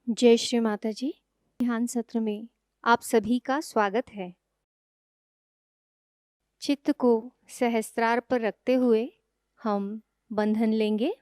जय श्री माता जी। ध्यान सत्र में आप सभी का स्वागत है। चित्त को सहस्त्रार पर रखते हुए हम बंधन लेंगे।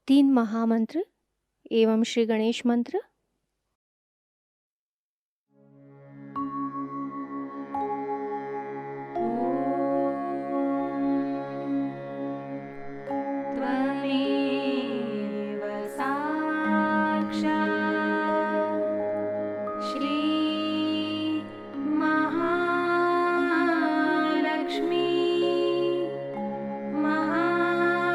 तीन महामंत्र एवं श्री गणेश मंत्र। त्वमेव साक्षात् श्री महालक्ष्मी महासरस्वती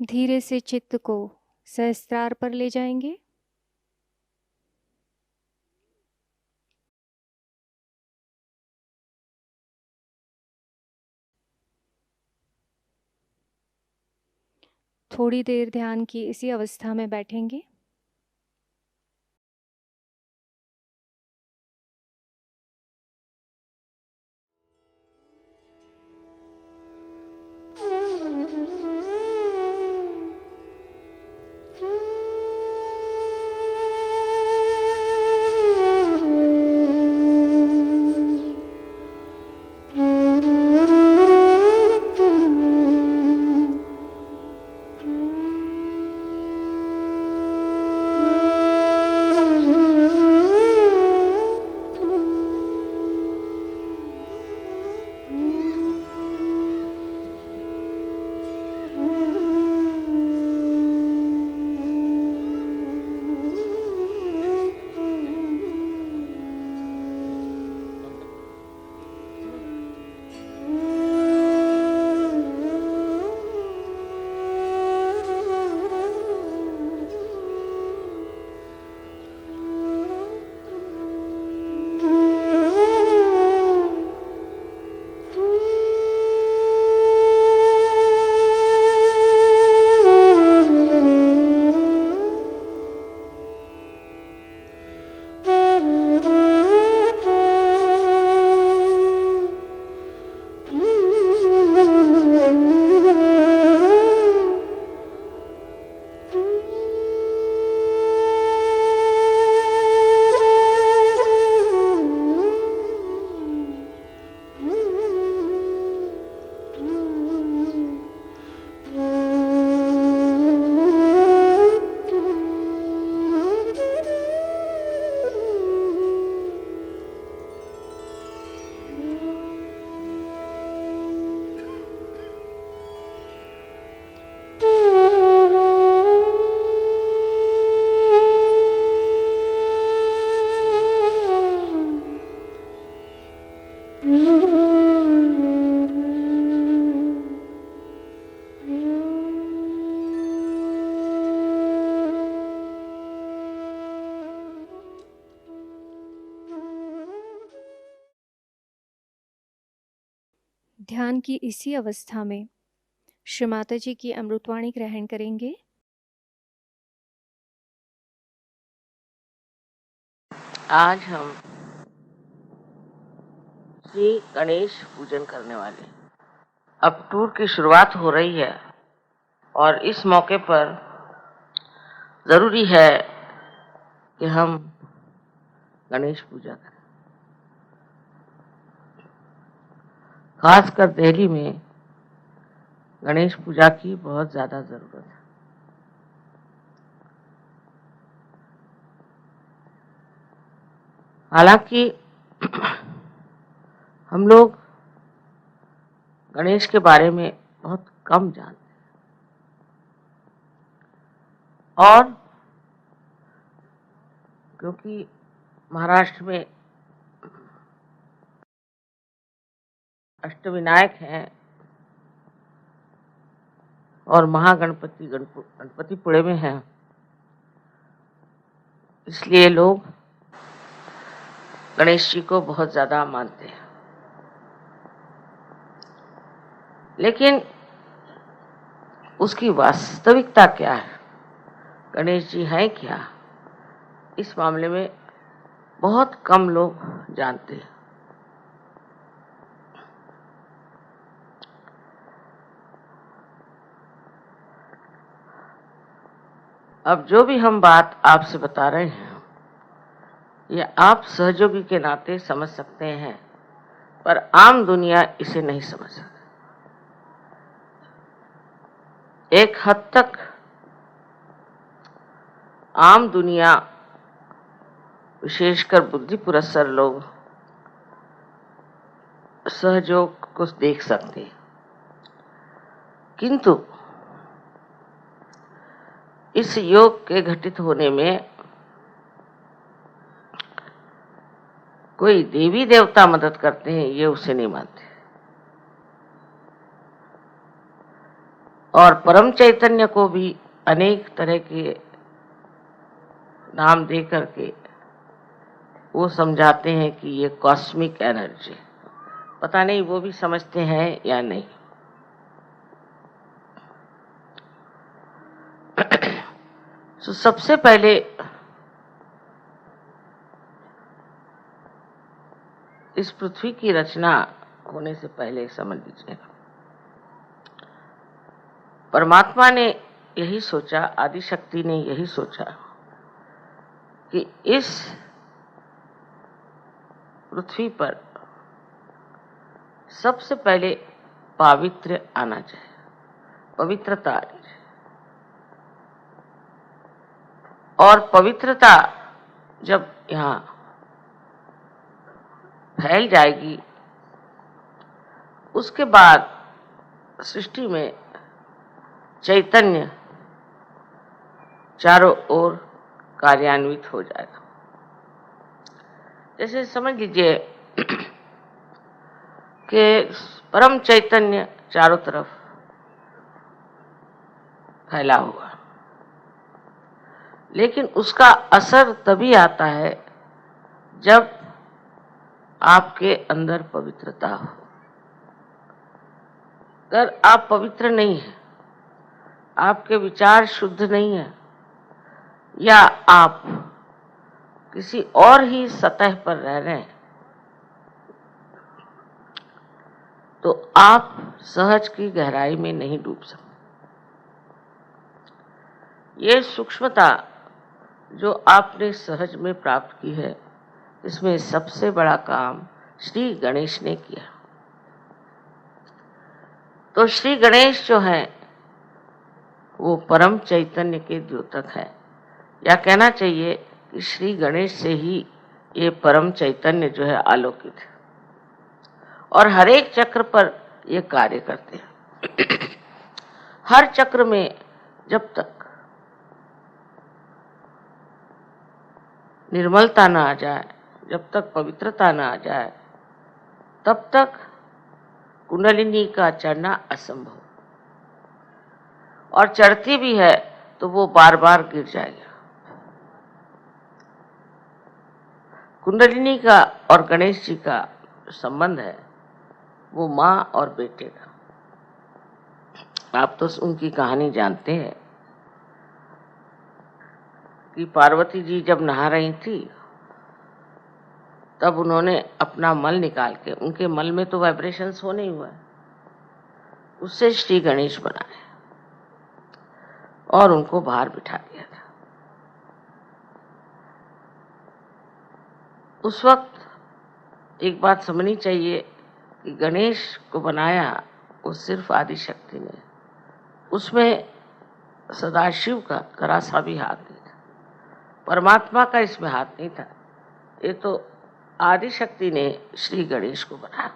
धीरे से चित्त को सहस्त्रार पर ले जाएंगे। थोड़ी देर ध्यान की इसी अवस्था में बैठेंगे। ध्यान की इसी अवस्था में श्री माता जी की अमृतवाणी ग्रहण करेंगे। आज हम श्री गणेश पूजन करने वाले हैं। अब टूर की शुरुआत हो रही है और इस मौके पर जरूरी है कि हम गणेश पूजा करें। खासकर दिल्ली में गणेश पूजा की बहुत ज्यादा जरूरत है। हालांकि हम लोग गणेश के बारे में बहुत कम जानते हैं और क्योंकि महाराष्ट्र में अष्टविनायक हैं और महागणपति गणपतिपुणे में हैं, इसलिए लोग गणेश जी को बहुत ज्यादा मानते हैं। लेकिन उसकी वास्तविकता क्या है, गणेश जी हैं क्या, इस मामले में बहुत कम लोग जानते हैं। अब जो भी हम बात आपसे बता रहे हैं ये आप सहयोगी के नाते समझ सकते हैं, पर आम दुनिया इसे नहीं समझ सकती। एक हद तक आम दुनिया, विशेषकर बुद्धि पुरस्सर लोग सहयोग को देख सकते हैं, किंतु इस योग के घटित होने में कोई देवी देवता मदद करते हैं ये उसे नहीं मानते। और परम चैतन्य को भी अनेक तरह के नाम दे करके वो समझाते हैं कि ये कॉस्मिक एनर्जी। पता नहीं वो भी समझते हैं या नहीं। तो सबसे पहले इस पृथ्वी की रचना होने से पहले समझ लीजिए, परमात्मा ने यही सोचा, आदि शक्ति ने यही सोचा कि इस पृथ्वी पर सबसे पहले पावित्र्य आना चाहिए, पवित्रता आनी चाहिए। और पवित्रता जब यहाँ फैल जाएगी, उसके बाद सृष्टि में चैतन्य चारों ओर कार्यान्वित हो जाएगा। जैसे समझ लीजिए कि परम चैतन्य चारों तरफ फैला हुआ, लेकिन उसका असर तभी आता है जब आपके अंदर पवित्रता हो। अगर आप पवित्र नहीं हैं, आपके विचार शुद्ध नहीं है, या आप किसी और ही सतह पर रह रहे हैं, तो आप सहज की गहराई में नहीं डूब सकते। ये सूक्ष्मता जो आपने सहज में प्राप्त की है, इसमें सबसे बड़ा काम श्री गणेश ने किया। तो श्री गणेश जो है वो परम चैतन्य के द्योतक है, या कहना चाहिए कि श्री गणेश से ही ये परम चैतन्य जो है आलोकित है, और हर एक चक्र पर ये कार्य करते हैं। हर चक्र में जब तक निर्मलता ना आ जाए, जब तक पवित्रता ना आ जाए, तब तक कुंडलिनी का चढ़ना असंभव, और चढ़ती भी है तो वो बार बार गिर जाएगा। कुंडलिनी का और गणेश जी का संबंध है वो माँ और बेटे का। आप तो उनकी कहानी जानते हैं कि पार्वती जी जब नहा रही थी, तब उन्होंने अपना मल निकाल के, उनके मल में तो वाइब्रेशंस होने ही हुआ है, उससे श्री गणेश बनाए और उनको बाहर बिठा दिया था। उस वक्त एक बात समझनी चाहिए कि गणेश को बनाया वो सिर्फ आदि शक्ति ने, उसमें सदाशिव का जरा सा भी हाथ नहीं था, परमात्मा का इसमें हाथ नहीं था। ये तो आदि शक्ति ने श्री गणेश को बनाया।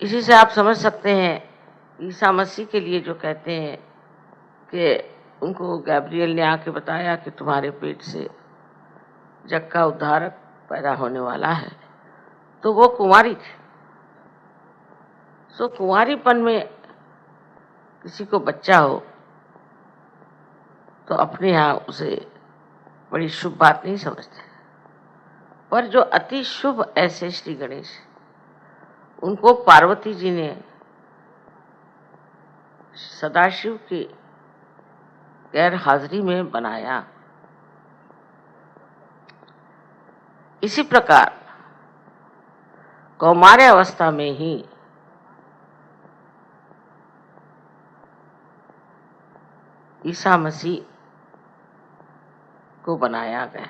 इसी से आप समझ सकते हैं ईसा मसीह के लिए जो कहते हैं कि उनको गैब्रियल ने आके बताया कि तुम्हारे पेट से जग का उद्धारक पैदा होने वाला है, तो वो कुंवारी थी। सो कुंवारीपन में किसी को बच्चा हो तो अपने यहाँ उसे बड़ी शुभ बात नहीं समझते, पर जो अति शुभ ऐसे श्री गणेश, उनको पार्वती जी ने सदाशिव की गैर हाजिरी में बनाया। इसी प्रकार कौमार्य अवस्था में ही ईसा मसीह को बनाया गया।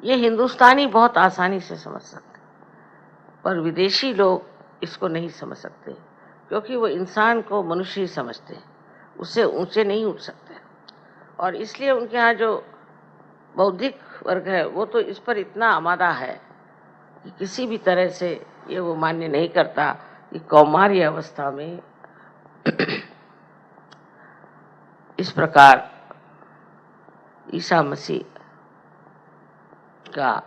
ये हिंदुस्तानी बहुत आसानी से समझ सकते, पर विदेशी लोग इसको नहीं समझ सकते, क्योंकि वो इंसान को मनुष्य ही समझते हैं, उससे ऊंचे नहीं उठ सकते। और इसलिए उनके यहाँ जो बौद्धिक वर्ग है वो तो इस पर इतना आमादा है कि किसी भी तरह से ये वो मान्य नहीं करता कि कौमार्य अवस्था में इस प्रकार ईसा मसीह का,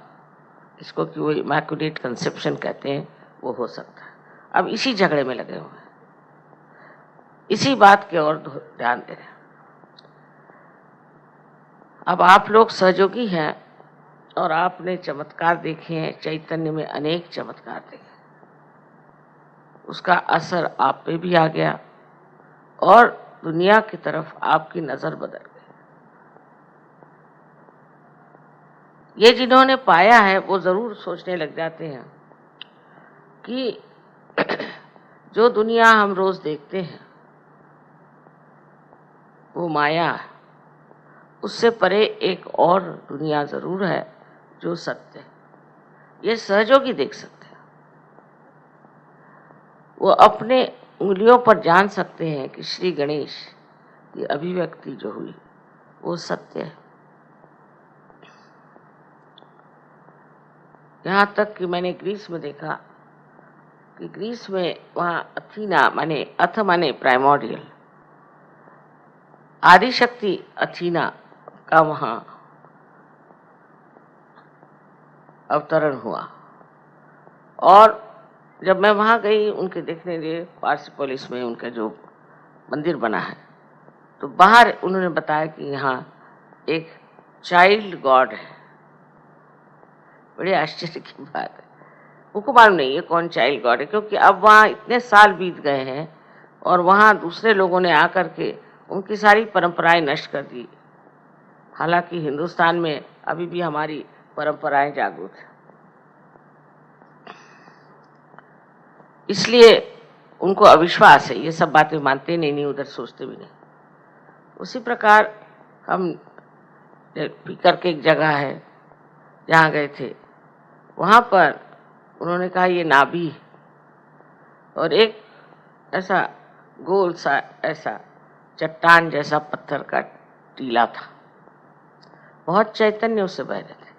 इसको कि वो इमैक्युलेट कंसेप्शन कहते हैं, वो हो सकता है। अब इसी झगड़े में लगे हुए हैं, इसी बात की ओर ध्यान दे रहे हैं। अब आप लोग सहयोगी हैं और आपने चमत्कार देखे हैं, चैतन्य में अनेक चमत्कार देखे, उसका असर आप पे भी आ गया और दुनिया की तरफ आपकी नजर बदल गई। ये जिन्होंने पाया है वो जरूर सोचने लग जाते हैं कि जो दुनिया हम रोज देखते हैं वो माया है, उससे परे एक और दुनिया जरूर है जो सत्य है। ये सहयोगी देख सकते हैं, वो अपने उंगलियों पर जान सकते हैं कि श्री गणेश की अभिव्यक्ति जो हुई वो सत्य है। यहाँ तक कि मैंने ग्रीस में देखा कि ग्रीस में वहाँ अथीना माने अथ माने प्राइमोर्डियल, आदिशक्ति अथीना का वहाँ अवतरण हुआ। और जब मैं वहाँ गई उनके देखने लिए, पार्सिपोलिस में उनका जो मंदिर बना है, तो बाहर उन्होंने बताया कि यहाँ एक चाइल्ड गॉड है। बड़े आश्चर्य की बात है, उनको मालूम नहीं है कौन चाइल्ड गॉड है, क्योंकि अब वहाँ इतने साल बीत गए हैं और वहाँ दूसरे लोगों ने आकर के उनकी सारी परंपराएं नष्ट कर दी। हालांकि हिंदुस्तान में अभी भी हमारी परंपराएं जागृत हैं, इसलिए उनको अविश्वास है, ये सब बातें मानते नहीं, उधर सोचते भी नहीं। उसी प्रकार हम पीकर के एक जगह है जहाँ गए थे, वहाँ पर उन्होंने कहा ये नाभि है, और एक ऐसा गोल सा ऐसा चट्टान जैसा पत्थर का टीला था, बहुत चैतन्य उससे बह रहे थे।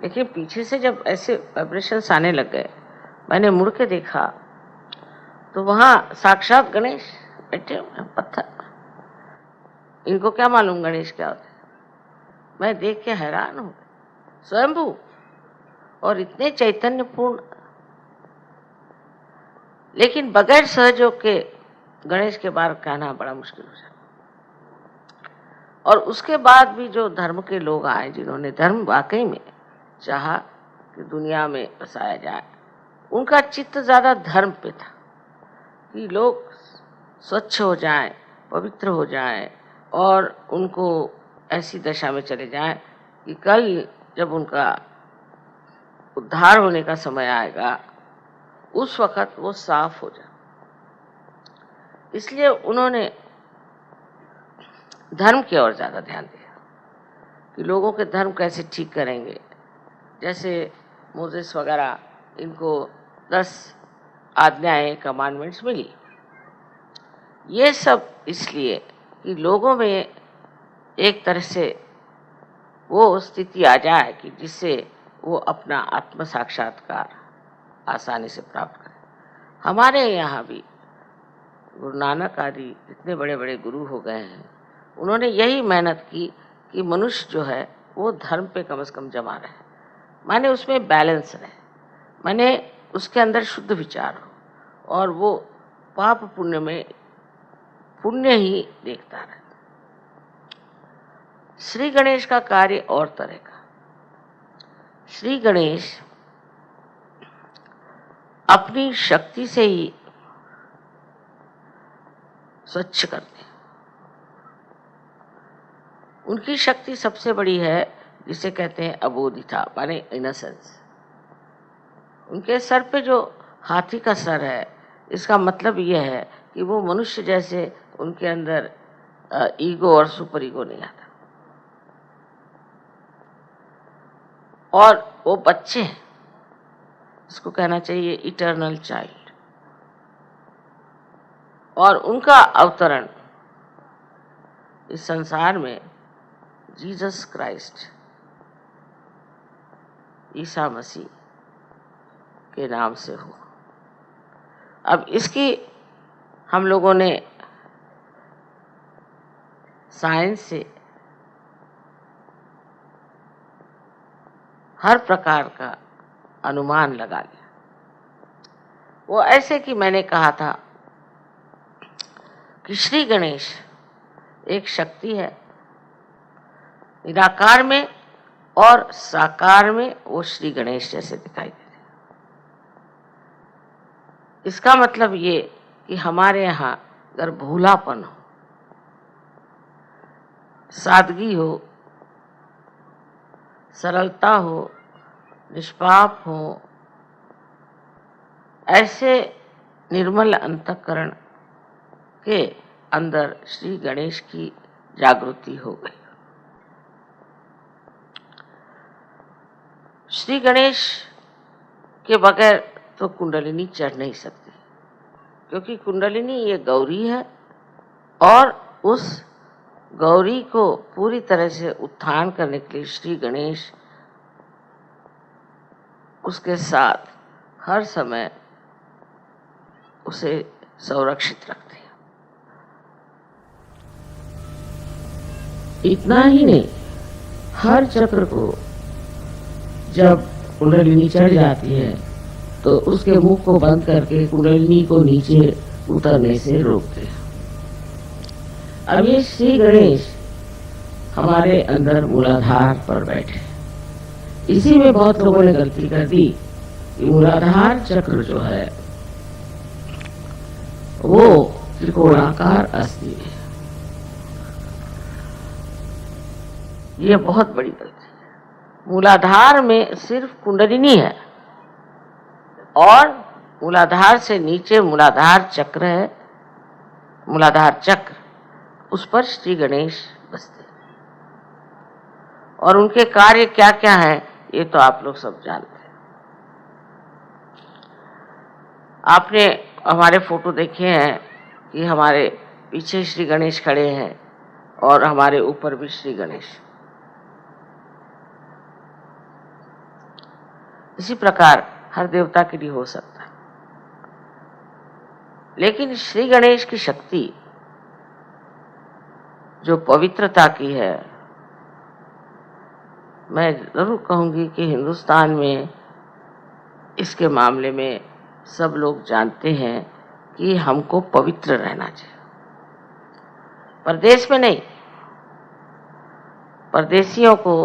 लेकिन पीछे से जब ऐसे वाइब्रेशंस आने लग गए, मैंने मुड़ के देखा तो वहाँ साक्षात गणेश बैठे हुए पत्थर। इनको क्या मालूम गणेश क्या होते, मैं देख के हैरान हूँ, स्वयंभू और इतने चैतन्यपूर्ण। लेकिन बगैर सहयोग के गणेश के बारे में कहना बड़ा मुश्किल हो जाता। और उसके बाद भी जो धर्म के लोग आए, जिन्होंने धर्म वाकई में चाहा कि दुनिया में बसाया जाए, उनका चित्त ज्यादा धर्म पे था कि लोग स्वच्छ हो जाएं, पवित्र हो जाएं और उनको ऐसी दशा में चले जाएं कि कल जब उनका उद्धार होने का समय आएगा उस वक्त वो साफ हो जाए। इसलिए उन्होंने धर्म की ओर ज्यादा ध्यान दिया कि लोगों के धर्म कैसे ठीक करेंगे। जैसे मोसेस वगैरह, इनको 10 आज्ञाएं, कमांडमेंट्स मिली। ये सब इसलिए कि लोगों में एक तरह से वो स्थिति आ जाए कि जिससे वो अपना आत्म साक्षात्कार आसानी से प्राप्त करें। हमारे यहाँ भी गुरु नानक आदि इतने बड़े बड़े गुरु हो गए हैं, उन्होंने यही मेहनत की कि मनुष्य जो है वो धर्म पे कम से कम जमा रहे, माने उसमें बैलेंस रहे, माने उसके अंदर शुद्ध विचार हो और वो पाप पुण्य में पुण्य ही देखता रहे। श्री गणेश का कार्य और तरह का। श्री गणेश अपनी शक्ति से ही स्वच्छ करते हैं। उनकी शक्ति सबसे बड़ी है, जिसे कहते हैं अबोधिता माने इनोसेंस। उनके सर पे जो हाथी का सर है, इसका मतलब यह है कि वो मनुष्य जैसे उनके अंदर ईगो और सुपर ईगो नहीं आता। और वो बच्चे हैं, इसको कहना चाहिए इटर्नल चाइल्ड। और उनका अवतरण इस संसार में जीसस क्राइस्ट, ईसा मसीह के नाम से हो। अब इसकी हम लोगों ने साइंस से हर प्रकार का अनुमान लगा लिया। वो ऐसे कि मैंने कहा था कि श्री गणेश एक शक्ति है, निराकार में और साकार में वो श्री गणेश जैसे दिखाई देते हैं। इसका मतलब ये कि हमारे यहाँ अगर भोलापन हो, सादगी हो, सरलता हो, निष्पाप हो, ऐसे निर्मल अंतःकरण के अंदर श्री गणेश की जागृति हो गई। श्री गणेश के बगैर तो कुंडलिनी चढ़ नहीं सकती, क्योंकि कुंडलिनी ये गौरी है और उस गौरी को पूरी तरह से उत्थान करने के लिए श्री गणेश उसके साथ हर समय उसे संरक्षित रखते हैं। इतना ही नहीं, हर चक्र को जब कुंडलिनी चढ़ जाती है तो उसके मुख को बंद करके कुंडलिनी को नीचे उतरने से रोकते हैं। अब ये श्री गणेश हमारे अंदर मूलाधार पर बैठे। इसी में बहुत लोगों ने गलती कर दी कि मूलाधार चक्र जो है वो त्रिकोणाकार अस्थि है। ये बहुत बड़ी गलती है। मूलाधार में सिर्फ कुंडलिनी है और मूलाधार से नीचे मूलाधार चक्र है, मूलाधार चक्र, उस पर श्री गणेश बसते हैं। और उनके कार्य क्या क्या है ये तो आप लोग सब जानते हैं। आपने हमारे फोटो देखे हैं कि हमारे पीछे श्री गणेश खड़े हैं और हमारे ऊपर भी श्री गणेश। इसी प्रकार हर देवता के लिए हो सकता है, लेकिन श्री गणेश की शक्ति जो पवित्रता की है, मैं जरूर कहूंगी कि हिंदुस्तान में इसके मामले में सब लोग जानते हैं कि हमको पवित्र रहना चाहिए। परदेश में नहीं, परदेशियों को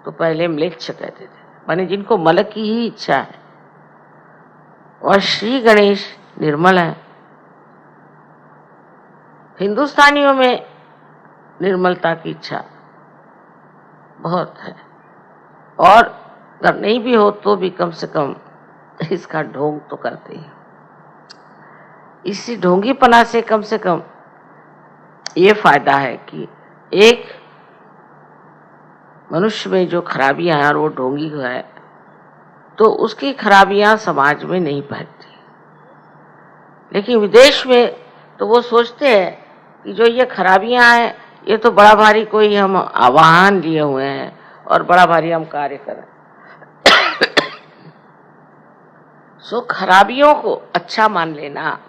तो पहले म्लेच्छ कहते थे, माने जिनको मलक की ही इच्छा है। और श्री गणेश निर्मल है। हिंदुस्तानियों में निर्मलता की इच्छा बहुत है, और अगर नहीं भी हो तो भी कम से कम इसका ढोंग तो करते हैं। इसी ढोंगीपना से कम ये फायदा है कि एक मनुष्य में जो खराबियां हैं और वो ढोंगी है तो उसकी खराबियां समाज में नहीं फैलती। लेकिन विदेश में तो वो सोचते हैं कि जो ये खराबियां हैं ये तो बड़ा भारी कोई हम आवाहन लिए हुए हैं और बड़ा भारी हम कार्य करें। सो खराबियों को अच्छा मान लेना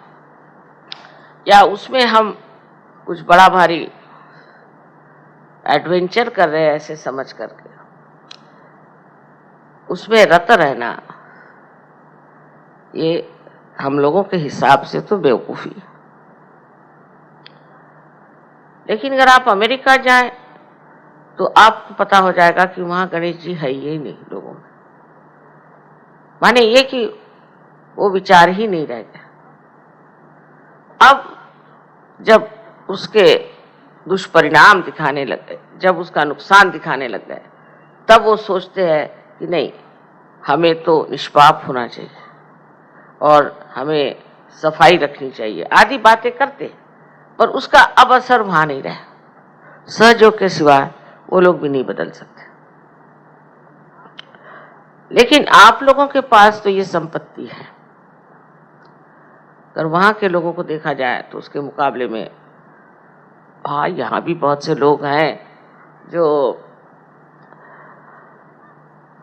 या उसमें हम कुछ बड़ा भारी एडवेंचर कर रहे हैं ऐसे समझ करके उसमें रत रहना, ये हम लोगों के हिसाब से तो बेवकूफी है। लेकिन अगर आप अमेरिका जाएं तो आपको पता हो जाएगा कि वहां गणेश जी है ही नहीं लोगों में, माने ये कि वो विचार ही नहीं रह गया। अब जब उसके दुष्परिणाम दिखाने लग गए, जब उसका नुकसान दिखाने लग गए, तब वो सोचते हैं कि नहीं, हमें तो निष्पाप होना चाहिए और हमें सफाई रखनी चाहिए, आदि बातें करते, पर उसका अब असर वहां नहीं रहा। सहयोग के सिवा वो लोग भी नहीं बदल सकते। लेकिन आप लोगों के पास तो ये संपत्ति है। अगर वहां के लोगों को देखा जाए तो उसके मुकाबले में हाँ, यहाँ भी बहुत से लोग हैं जो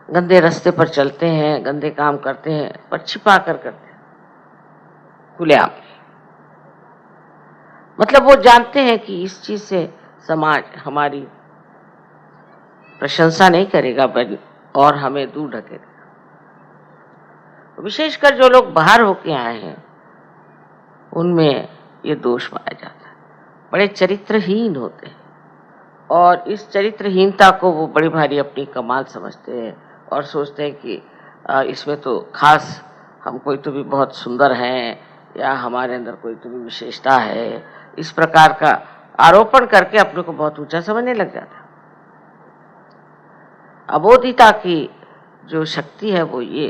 गंदे रास्ते पर चलते हैं, गंदे काम करते हैं, पर छिपा कर करते हैं, खुलेआम। मतलब वो जानते हैं कि इस चीज से समाज हमारी प्रशंसा नहीं करेगा और हमें दूर ढकेगा। विशेषकर जो लोग बाहर होके आए हैं उनमें ये दोष पाया जाता है, बड़े चरित्रहीन होते हैं और इस चरित्रहीनता को वो बड़ी भारी अपनी कमाल समझते हैं और सोचते हैं कि इसमें तो खास हम कोई तो भी बहुत सुंदर हैं या हमारे अंदर कोई तो भी विशेषता है, इस प्रकार का आरोपण करके अपने को बहुत ऊंचा समझने लग जाता है। अबोधिता की जो शक्ति है वो ये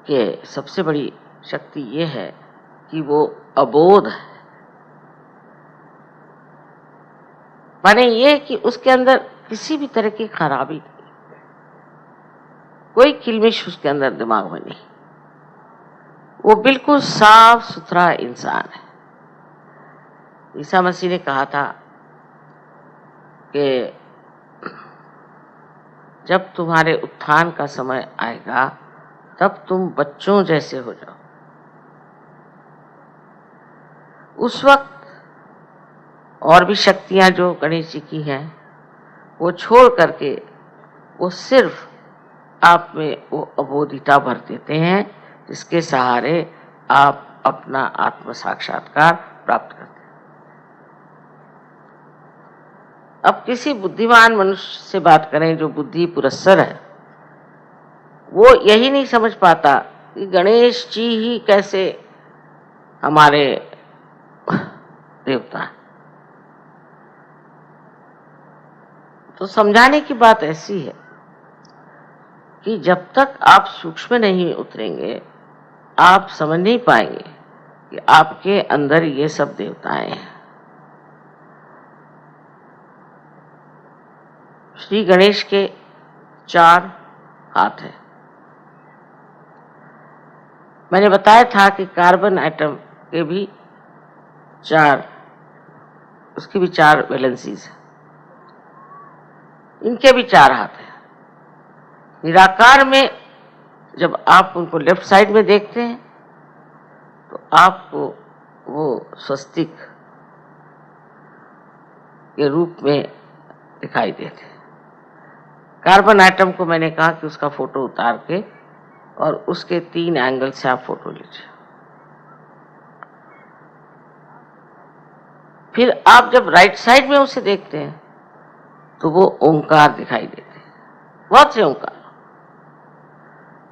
कि सबसे बड़ी शक्ति ये है कि वो अबोध है, माने ये कि उसके अंदर किसी भी तरह की खराबी नहीं, कोई किलमिश उसके अंदर दिमाग में नहीं, वो बिल्कुल साफ सुथरा इंसान है। ईसा मसीह ने कहा था कि जब तुम्हारे उत्थान का समय आएगा तब तुम बच्चों जैसे हो जाओ। उस वक्त और भी शक्तियां जो गणेश जी की हैं वो छोड़ करके वो सिर्फ आप में वो अबोधिता भर देते हैं जिसके सहारे आप अपना आत्म साक्षात्कार प्राप्त करते हैं। अब किसी बुद्धिमान मनुष्य से बात करें जो बुद्धि पुरस्सर है, वो यही नहीं समझ पाता कि गणेश जी ही कैसे हमारे देवता हैं। तो समझाने की बात ऐसी है कि जब तक आप सूक्ष्म नहीं उतरेंगे आप समझ नहीं पाएंगे कि आपके अंदर ये सब देवताएं हैं। श्री गणेश के 4 हाथ हैं। मैंने बताया था कि कार्बन एटम के भी 4, उसकी भी 4 वैलेंसीज हैं, इनके भी 4 हाथ हैं। निराकार में जब आप उनको लेफ्ट साइड में देखते हैं तो आपको वो स्वस्तिक के रूप में दिखाई देते हैं। कार्बन एटम को मैंने कहा कि उसका फोटो उतार के और उसके 3 एंगल से आप फोटो लीजिए। फिर आप जब राइट साइड में उसे देखते हैं तो वो ओंकार दिखाई देते हैं, बहुत से ओंकार,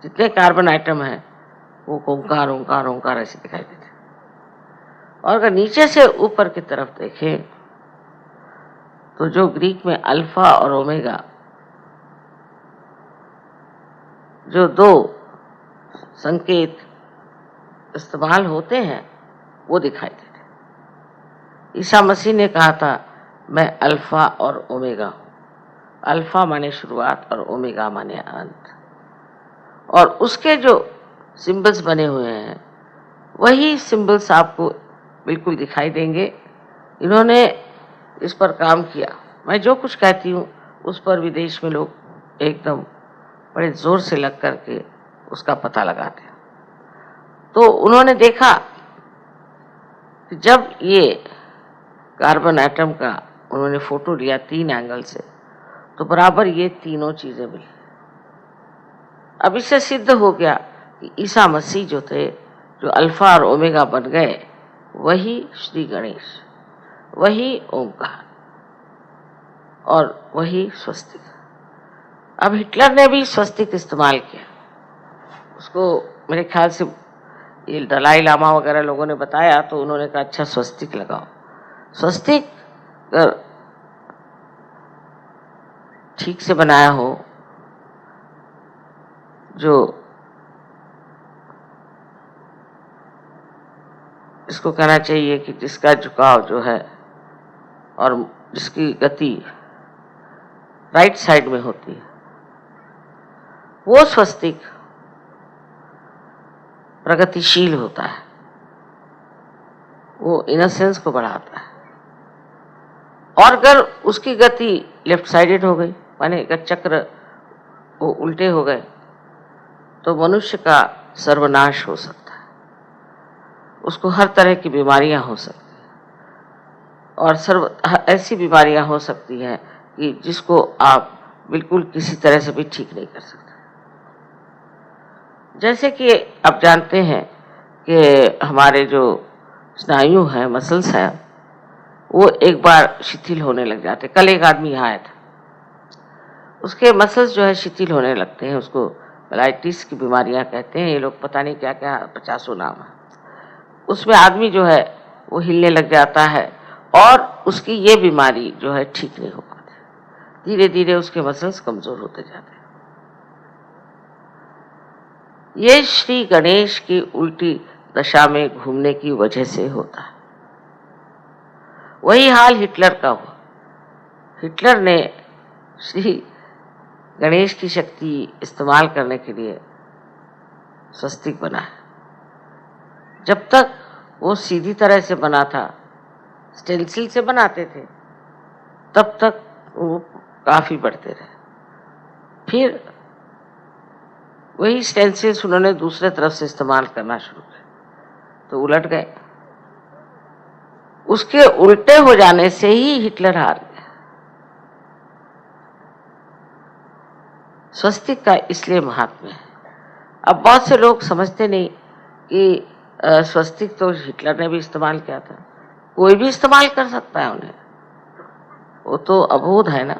जितने कार्बन आइटम हैं वो ओंकार ओंकार ओंकार ऐसे दिखाई देते हैं। और अगर नीचे से ऊपर की तरफ देखें तो जो ग्रीक में अल्फा और ओमेगा जो 2 संकेत इस्तेमाल होते हैं वो दिखाई देते हैं। ईसा मसीह ने कहा था मैं अल्फा और ओमेगा हूँ। अल्फा माने शुरुआत और ओमेगा माने अंत। और उसके जो सिंबल्स बने हुए हैं वही सिंबल्स आपको बिल्कुल दिखाई देंगे। इन्होंने इस पर काम किया। मैं जो कुछ कहती हूँ उस पर विदेश में लोग एकदम बड़े जोर से लग करके उसका पता लगाते हैं। तो उन्होंने देखा कि जब ये कार्बन एटम का उन्होंने फोटो लिया 3 एंगल से तो बराबर ये तीनों चीजें मिली। अब इससे सिद्ध हो गया कि ईसा मसीह जो थे, जो अल्फा और ओमेगा बन गए, वही श्री गणेश, वही ओंकार और वही स्वस्तिक। अब हिटलर ने भी स्वस्तिक इस्तेमाल किया। उसको मेरे ख्याल से ये दलाई लामा वगैरह लोगों ने बताया तो उन्होंने कहा अच्छा स्वस्तिक लगाओ। स्वस्तिक अगर ठीक से बनाया हो, जो इसको कहना चाहिए कि जिसका झुकाव जो है और जिसकी गति राइट साइड में होती है, वो स्वस्तिक प्रगतिशील होता है, वो इनोसेंस को बढ़ाता है। और अगर उसकी गति लेफ्ट साइडेड हो गई, माने अगर चक्र वो उल्टे हो गए, तो मनुष्य का सर्वनाश हो सकता है। उसको हर तरह की बीमारियां हो सकती हैं और ऐसी बीमारियां हो सकती हैं कि जिसको आप बिल्कुल किसी तरह से भी ठीक नहीं कर सकते। जैसे कि आप जानते हैं कि हमारे जो स्नायु हैं, मसल्स हैं, वो एक बार शिथिल होने लग जाते। कल एक आदमी यहाँ आया था, उसके मसल्स जो है शिथिल होने लगते हैं, उसको मेलाइटिस की बीमारियां कहते हैं ये लोग, पता नहीं क्या क्या 50 नाम है। उसमें आदमी जो है वो हिलने लग जाता है और उसकी ये बीमारी जो है ठीक नहीं हो पाती, धीरे धीरे उसके मसल्स कमजोर होते जाते हैं। ये श्री गणेश की उल्टी दशा में घूमने की वजह से होता है। वही हाल हिटलर का हुआ। हिटलर ने श्री गणेश की शक्ति इस्तेमाल करने के लिए स्वस्तिक बनाया। जब तक वो सीधी तरह से बना था, स्टेंसिल से बनाते थे, तब तक वो काफी बढ़ते रहे। फिर वही स्टेंसिल्स उन्होंने दूसरे तरफ से इस्तेमाल करना शुरू किया तो उलट गए। उसके उल्टे हो जाने से ही हिटलर हार गया। स्वस्तिक का इसलिए महात्म्य है। अब बहुत से लोग समझते नहीं कि स्वस्तिक तो हिटलर ने भी इस्तेमाल किया था, कोई भी इस्तेमाल कर सकता है उन्हें, वो तो अबोध है ना,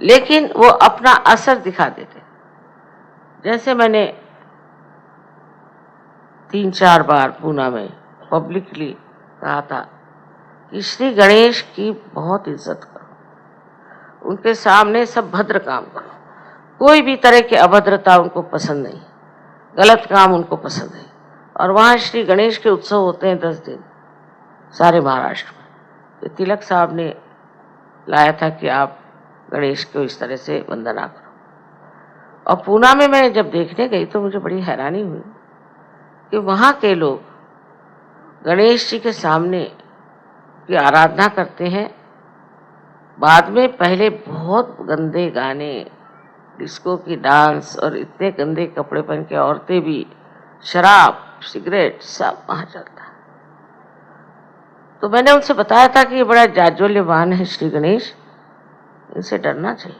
लेकिन वो अपना असर दिखा देते। जैसे मैंने 3-4 बार पूना में पब्लिकली कहा था कि श्री गणेश की बहुत इज्जत करो, उनके सामने सब भद्र काम करो, कोई भी तरह की अभद्रता उनको पसंद नहीं, गलत काम उनको पसंद नहीं। और वहाँ श्री गणेश के उत्सव होते हैं 10 दिन सारे महाराष्ट्र में। तो तिलक साहब ने लाया था कि आप गणेश को इस तरह से वंदना करो। और पूना में मैं जब देखने गई तो मुझे बड़ी हैरानी हुई कि वहाँ के लोग गणेश जी के सामने की आराधना करते हैं, बाद में पहले बहुत गंदे गाने, डिस्को की डांस और इतने गंदे कपड़े पहन के औरतें भी, शराब, सिगरेट सब वहाँ चलता है। तो मैंने उनसे बताया था कि ये बड़ा जाज्वल्यवान है श्री गणेश, इनसे डरना चाहिए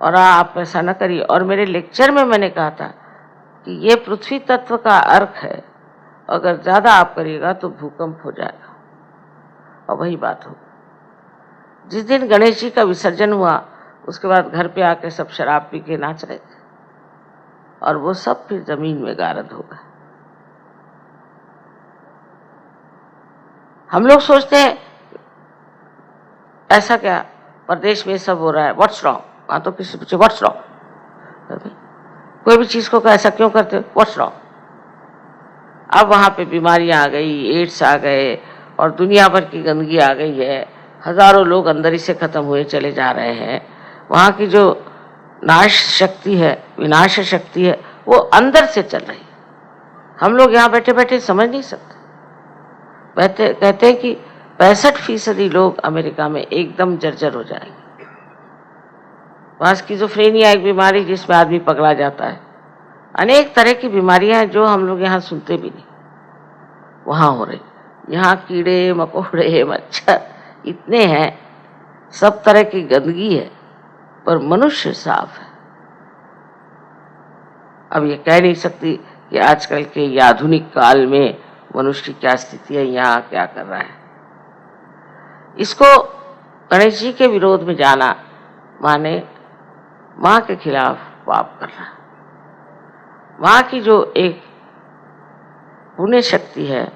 और आप ऐसा न करिए। और मेरे लेक्चर में मैंने कहा था कि ये पृथ्वी तत्व का अर्क है, अगर ज़्यादा आप करिएगा तो भूकंप हो जाएगा। और वही बात हो, जिस दिन गणेश जी का विसर्जन हुआ उसके बाद घर पे आके सब शराब पी के नाच रहे थे और वो सब फिर जमीन में गारद हो गए। हम लोग सोचते हैं ऐसा क्या, प्रदेश में सब हो रहा है, व्हाट्स रॉन्ग। हाँ तो किसी पूछे व्हाट्स रॉन्ग, कोई भी चीज को ऐसा क्यों करते हो, व्हाट्स रॉन्ग। अब वहां पे बीमारियां आ गई, एड्स आ गए और दुनिया भर की गंदगी आ गई है, हजारों लोग अंदर ही से खत्म हुए चले जा रहे हैं। वहां की जो नाश शक्ति है, विनाश शक्ति है, वो अंदर से चल रही है। हम लोग यहाँ बैठे बैठे समझ नहीं सकते। कहते हैं कि 65% लोग अमेरिका में एकदम जर्जर हो जाएंगे। वहाँ स्किज़ोफ्रेनिया एक बीमारी जिसमें आदमी पगला जाता है, अनेक तरह की बीमारियां हैं जो हम लोग यहाँ सुनते भी नहीं, वहाँ हो रही। यहाँ कीड़े मकोड़े मच्छर इतने हैं, सब तरह की गंदगी है, पर मनुष्य साफ है। अब ये कह नहीं सकती कि आजकल के ये आधुनिक काल में मनुष्य की क्या स्थिति है, यहाँ क्या कर रहा है। इसको गणेश जी के विरोध में जाना माने माँ के खिलाफ पाप करना, माँ की जो एक पुण्य शक्ति है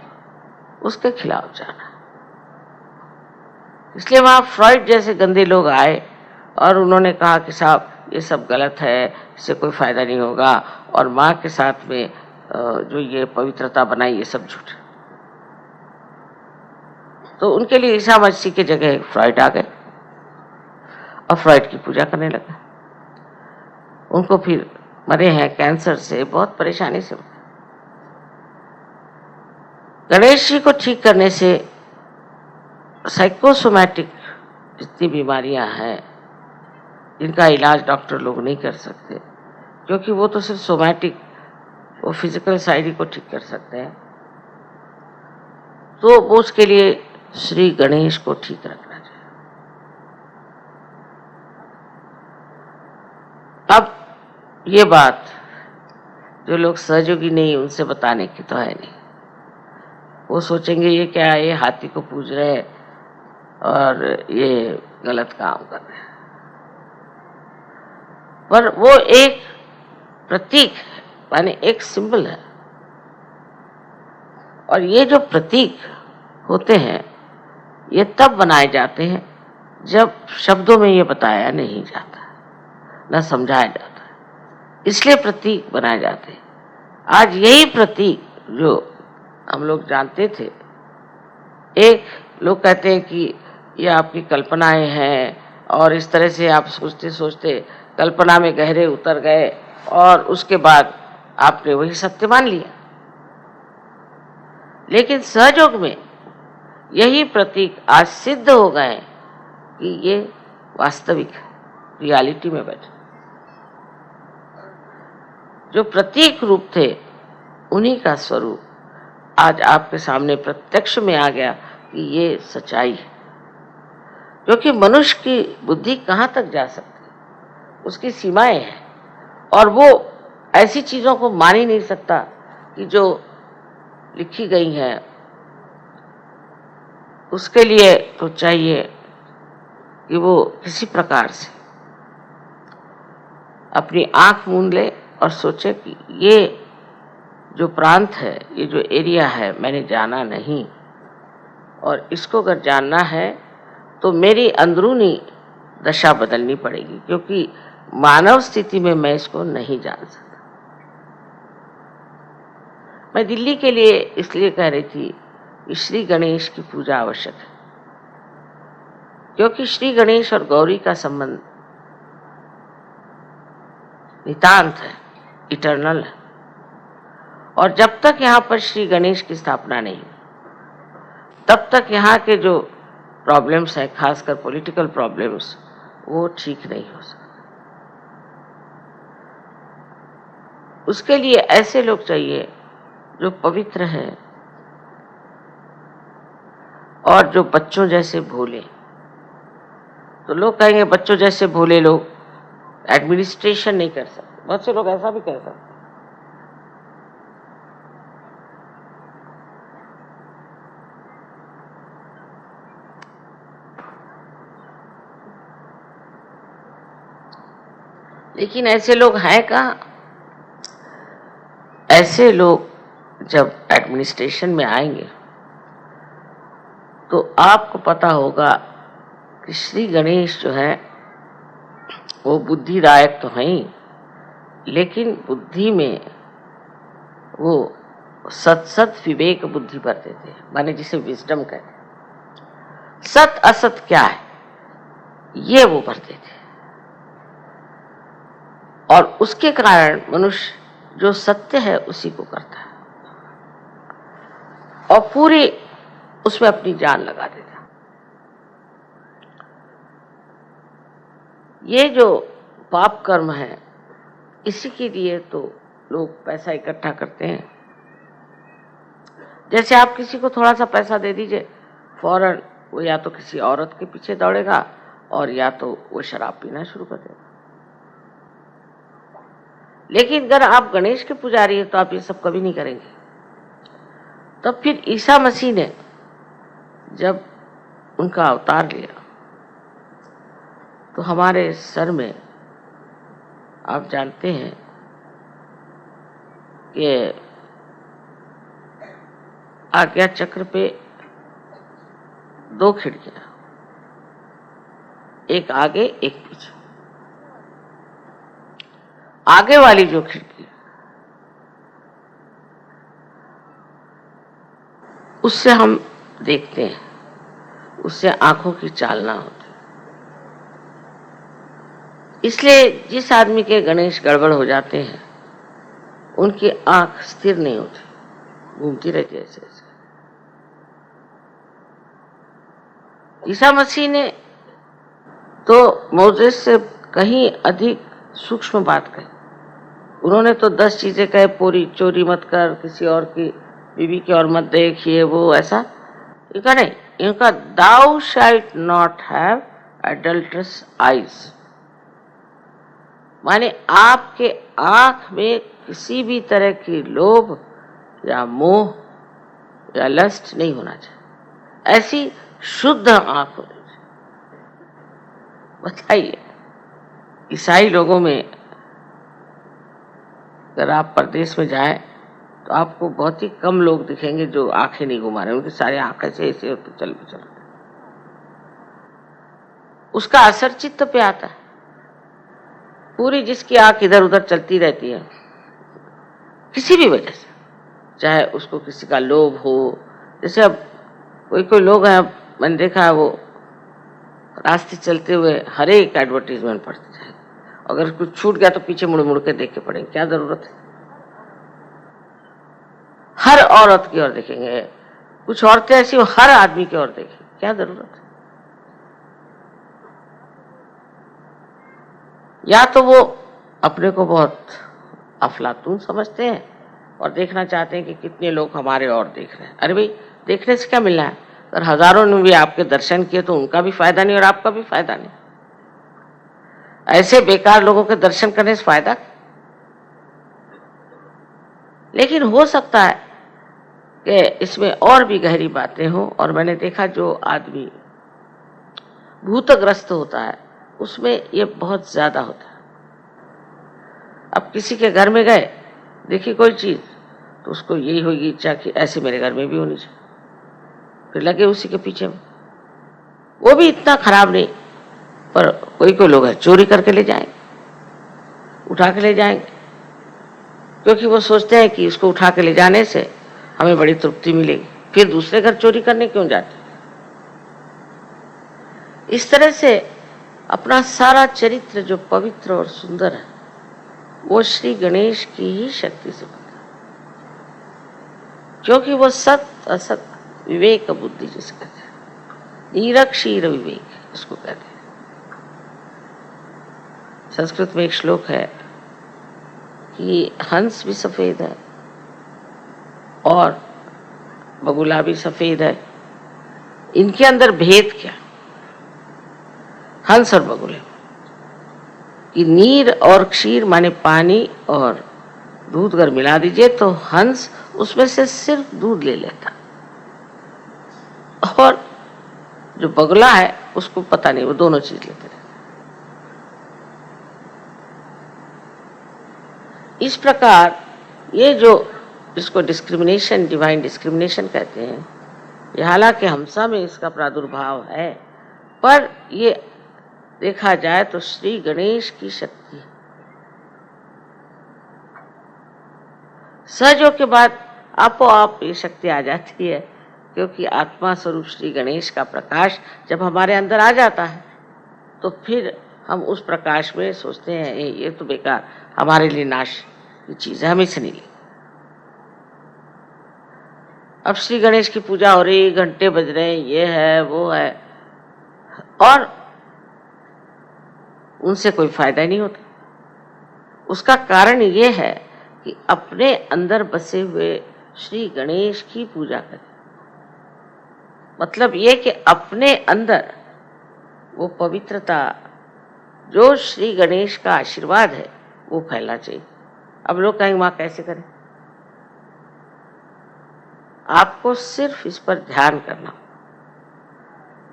उसके खिलाफ जाना। इसलिए वहाँ फ्रॉइड जैसे गंदे लोग आए और उन्होंने कहा कि साहब ये सब गलत है, इससे कोई फायदा नहीं होगा, और माँ के साथ में जो ये पवित्रता बनाई ये सब झूठ। तो उनके लिए ईसा मसीह की जगह फ्रॉइड आ गए और फ्रॉइड की पूजा करने लगे। उनको फिर मरे हैं कैंसर से, बहुत परेशानी से। गणेश जी को ठीक करने से साइकोसोमैटिक जितनी बीमारियां हैं जिनका इलाज डॉक्टर लोग नहीं कर सकते, क्योंकि वो तो सिर्फ सोमैटिक, वो फिजिकल साइड ही को ठीक कर सकते हैं, तो वो उसके लिए श्री गणेश को ठीक रखना चाहिए। अब ये बात जो लोग सहयोगी नहीं उनसे बताने की तो है नहीं। वो सोचेंगे ये क्या है, ये हाथी को पूज रहे हैं और ये गलत काम कर रहे हैं। पर वो एक प्रतीक है, माने एक सिंबल है। और ये जो प्रतीक होते हैं ये तब बनाए जाते हैं जब शब्दों में ये बताया नहीं जाता, न समझाया जाता, इसलिए प्रतीक बनाए जाते हैं। आज यही प्रतीक जो हम लोग जानते थे, एक लोग कहते हैं कि ये आपकी कल्पनाएं हैं और इस तरह से आप सोचते सोचते कल्पना में गहरे उतर गए और उसके बाद आपने वही सत्य मान लिया। लेकिन सहयोग में यही प्रतीक आज सिद्ध हो गए कि ये वास्तविक है, रियलिटी में बैठे। जो प्रतीक रूप थे उन्हीं का स्वरूप आज आपके सामने प्रत्यक्ष में आ गया कि ये सच्चाई है। क्योंकि मनुष्य की बुद्धि कहाँ तक जा सकती है, उसकी सीमाएं हैं और वो ऐसी चीजों को मान ही नहीं सकता कि जो लिखी गई हैं। उसके लिए तो चाहिए कि वो किसी प्रकार से अपनी आंख मूंद ले और सोचे कि ये जो प्रांत है, ये जो एरिया है, मैंने जाना नहीं और इसको अगर जानना है तो मेरी अंदरूनी दशा बदलनी पड़ेगी, क्योंकि मानव स्थिति में मैं इसको नहीं जान सकता। मैं दिल्ली के लिए इसलिए कह रही थी कि श्री गणेश की पूजा आवश्यक है, क्योंकि श्री गणेश और गौरी का संबंध नितांत है, इटर्नल है। और जब तक यहाँ पर श्री गणेश की स्थापना नहीं, तब तक यहाँ के जो प्रॉब्लम्स हैं, खासकर पॉलिटिकल प्रॉब्लम्स, वो ठीक नहीं हो सकते। उसके लिए ऐसे लोग चाहिए जो पवित्र है और जो बच्चों जैसे भोले। तो लोग कहेंगे बच्चों जैसे भोले लोग एडमिनिस्ट्रेशन नहीं कर सकते। बहुत से लोग ऐसा भी कह सकते। लेकिन ऐसे लोग हैं कहाँ? ऐसे लोग जब एडमिनिस्ट्रेशन में आएंगे तो आपको पता होगा कि श्री गणेश जो है वो बुद्धिदायक तो हैं ही, लेकिन बुद्धि में वो सत विवेक बुद्धि भर देते हैं, माने जिसे विजडम कहते हैं। सत असत क्या है ये वो भर देते हैं और उसके कारण मनुष्य जो सत्य है उसी को करता है और पूरी उसमें अपनी जान लगा देता। ये जो पाप कर्म है इसी के लिए तो लोग पैसा इकट्ठा करते हैं। जैसे आप किसी को थोड़ा सा पैसा दे दीजिए, फौरन वो या तो किसी औरत के पीछे दौड़ेगा और या तो वो शराब पीना शुरू कर देगा। लेकिन अगर आप गणेश के पुजारी हैं तो आप ये सब कभी नहीं करेंगे। तब फिर ईसा मसीह ने जब उनका अवतार लिया तो हमारे सर में आप जानते हैं कि आज्ञा चक्र पे 2 खिड़कियां, एक आगे एक पीछे। आगे वाली जो खिड़की उससे हम देखते हैं, उससे आंखों की चालना होती। इसलिए जिस आदमी के गणेश गड़बड़ हो जाते हैं उनकी आंख स्थिर नहीं होती, घूमती रहती है ऐसे ऐसे। ईसा मसीह ने तो मोसेस से कहीं अधिक सूक्ष्म बात कही। उन्होंने तो 10 चीजें कहे, चोरी मत कर, किसी और की बीवी की और मत देख, ये वो ऐसा। इनका नहीं, इनका thou shalt not have adulterous eyes। माने आपके आंख में किसी भी तरह की लोभ या मोह या लस्ट नहीं होना चाहिए, ऐसी शुद्ध आंख होनी चाहिए। बताइए, ईसाई लोगों में अगर आप परदेश में जाएं तो आपको बहुत ही कम लोग दिखेंगे जो आंखें नहीं घुमा रहे, उनकी सारी आंखें से ऐसे होते चल भी चल। उसका असर चित्त पे आता है। पूरी जिसकी आंख इधर उधर चलती रहती है किसी भी वजह से, चाहे उसको किसी का लोभ हो, जैसे अब कोई लोग हैं, मैंने देखा है वो रास्ते चलते हुए हर एक एडवर्टीजमेंट पढ़ते जाए, अगर कुछ छूट गया तो पीछे मुड़ मुड़ के देख के पड़ेंगे, क्या जरूरत है। हर औरत की ओर देखेंगे, कुछ औरतें ऐसी हर आदमी की ओर देखेंगे, क्या जरूरत है। या तो वो अपने को बहुत अफलातून समझते हैं और देखना चाहते हैं कि कितने लोग हमारे और देख रहे हैं। अरे भाई, देखने से क्या मिलना है? अगर हजारों ने भी आपके दर्शन किए तो उनका भी फायदा नहीं और आपका भी फायदा नहीं। ऐसे बेकार लोगों के दर्शन करने से फायदा। लेकिन हो सकता है कि इसमें और भी गहरी बातें हों, और मैंने देखा जो आदमी भूतग्रस्त होता है उसमें ये बहुत ज्यादा होता है। अब किसी के घर में गए, देखी कोई चीज, तो उसको यही होगी इच्छा कि ऐसे मेरे घर में भी होनी चाहिए, फिर लगे उसी के पीछे में। वो भी इतना खराब नहीं, पर कोई लोग है चोरी करके ले जाएंगे, उठा के ले जाएंगे, क्योंकि वो सोचते हैं कि इसको उठा के ले जाने से हमें बड़ी तृप्ति मिलेगी, फिर दूसरे घर चोरी करने क्यों जाते। इस तरह से अपना सारा चरित्र जो पवित्र और सुंदर है वो श्री गणेश की ही शक्ति से बनता है, क्योंकि वो सत असत विवेक बुद्धि जिसे कहते हैं, नीरक्षीर विवेक इसको कहते हैं। संस्कृत में एक श्लोक है कि हंस भी सफेद है और बगुला भी सफेद है, इनके अंदर भेद क्या? हंस और बगुले कि नीर और क्षीर माने पानी और दूध अगर मिला दीजिए तो हंस उसमें से सिर्फ दूध ले लेता, और जो बगुला है उसको पता नहीं, वो दोनों चीज लेते रहते। इस प्रकार ये जो इसको डिस्क्रिमिनेशन, डिवाइन डिस्क्रिमिनेशन कहते हैं, ये हालांकि हमसा में इसका प्रादुर्भाव है, पर ये देखा जाए तो श्री गणेश की शक्ति सहजों के बाद आपो आप ये शक्ति आ जाती है, क्योंकि आत्मा स्वरूप श्री गणेश का प्रकाश जब हमारे अंदर आ जाता है तो फिर हम उस प्रकाश में सोचते हैं ये तो बेकार, हमारे लिए नाश की चीज है, हमें इसे नहीं ली। अब श्री गणेश की पूजा हो रही, घंटे बज रहे हैं, ये है वो है, और उनसे कोई फायदा नहीं होता। उसका कारण ये है कि अपने अंदर बसे हुए श्री गणेश की पूजा करें। मतलब ये कि अपने अंदर वो पवित्रता जो श्री गणेश का आशीर्वाद है वो फैलना चाहिए। अब लोग कहेंगे मां कैसे करें? आपको सिर्फ इस पर ध्यान करना,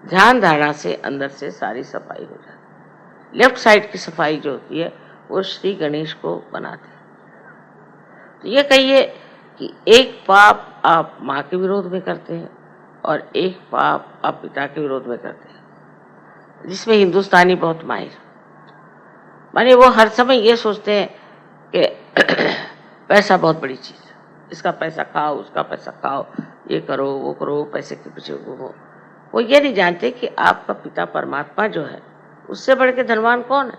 ध्यान धारणा से अंदर से सारी सफाई हो जाती है। लेफ्ट साइड की सफाई जो होती है वो श्री गणेश को बनाती है। तो ये कहिए कि एक पाप आप माँ के विरोध में करते हैं और एक पाप आप पिता के विरोध में करते हैं, जिसमें हिंदुस्तानी बहुत माहिर, माने वो हर समय ये सोचते हैं कि पैसा बहुत बड़ी चीज है, इसका पैसा खाओ, उसका पैसा खाओ, ये करो वो करो, पैसे के पीछे घूमो। वो ये नहीं जानते कि आपका पिता परमात्मा जो है उससे बढ़ के धनवान कौन है।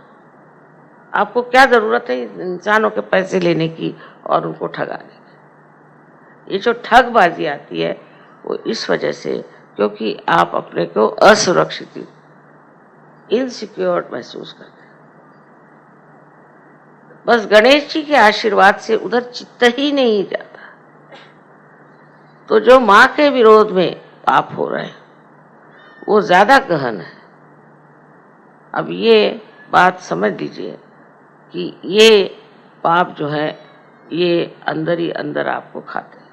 आपको क्या जरूरत है इंसानों के पैसे लेने की और उनको ठगाने की। ये जो ठगबाजी आती है वो इस वजह से, क्योंकि आप अपने को असुरक्षित, इनसिक्योर महसूस करते हैं। बस गणेश जी के आशीर्वाद से उधर चित्त ही नहीं जाता। तो जो माँ के विरोध में पाप हो रहे हैं वो ज्यादा गहन है। अब ये बात समझ लीजिए कि ये पाप जो है ये अंदर ही अंदर आपको खाते हैं।